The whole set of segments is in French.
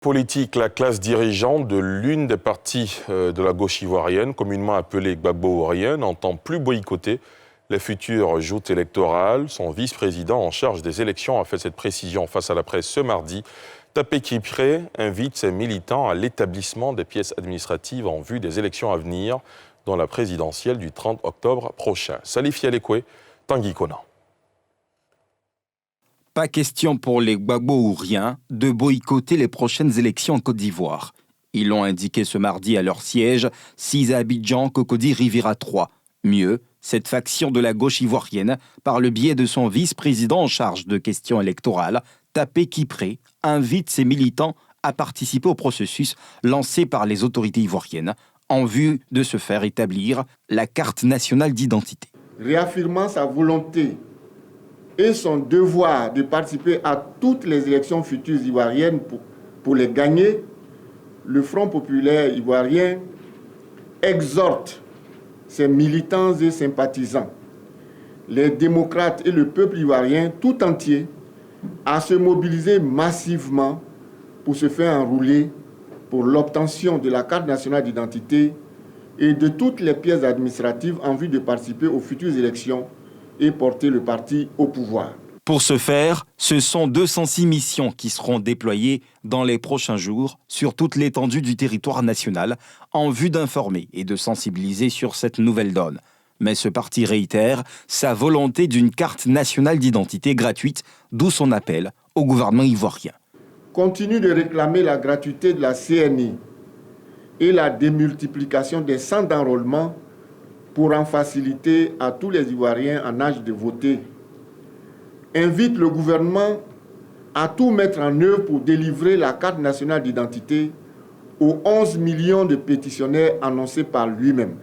Politique, la classe dirigeante de l'une des parties de la gauche ivoirienne, communément appelée Gbagbo-Ivoirienne, n'entend plus boycotter les futures joutes électorales. Son vice-président en charge des élections a fait cette précision face à la presse ce mardi. Tapé Kipré invite ses militants à l'établissement des pièces administratives en vue des élections à venir, dont la présidentielle du 30 octobre prochain. Salif Yalekwe, Tanguy Konan. Pas question pour les Gbagbo-Ivoiriens de boycotter les prochaines élections en Côte d'Ivoire. Ils l'ont indiqué ce mardi à leur siège, 6 à Abidjan, Cocody, Riviera 3. Mieux, cette faction de la gauche ivoirienne, par le biais de son vice-président en charge de questions électorales, Tapé Kipré, invite ses militants à participer au processus lancé par les autorités ivoiriennes en vue de se faire établir la carte nationale d'identité. Réaffirmant sa volonté et son devoir de participer à toutes les élections futures ivoiriennes pour les gagner, le Front populaire ivoirien exhorte ses militants et sympathisants, les démocrates et le peuple ivoirien tout entier à se mobiliser massivement pour se faire enrouler pour l'obtention de la carte nationale d'identité et de toutes les pièces administratives en vue de participer aux futures élections et porter le parti au pouvoir. Pour ce faire, ce sont 206 missions qui seront déployées dans les prochains jours sur toute l'étendue du territoire national en vue d'informer et de sensibiliser sur cette nouvelle donne. Mais ce parti réitère sa volonté d'une carte nationale d'identité gratuite, d'où son appel au gouvernement ivoirien. Continue de réclamer la gratuité de la CNI et la démultiplication des centres d'enrôlement pour en faciliter à tous les Ivoiriens en âge de voter. Invite le gouvernement à tout mettre en œuvre pour délivrer la carte nationale d'identité aux 11 millions de pétitionnaires annoncés par lui-même.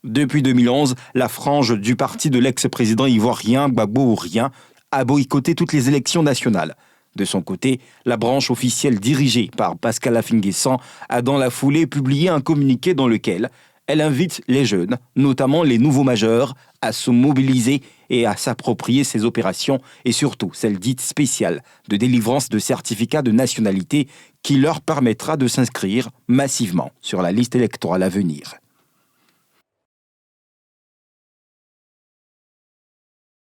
Depuis 2011, la frange du parti de l'ex-président ivoirien Gbagbo-Ivoirien a boycotté toutes les élections nationales. De son côté, la branche officielle dirigée par Pascal Affi-N'Guessan a dans la foulée publié un communiqué dans lequel elle invite les jeunes, notamment les nouveaux majeurs, à se mobiliser et à s'approprier ces opérations et surtout celle dite spéciale de délivrance de certificats de nationalité qui leur permettra de s'inscrire massivement sur la liste électorale à venir.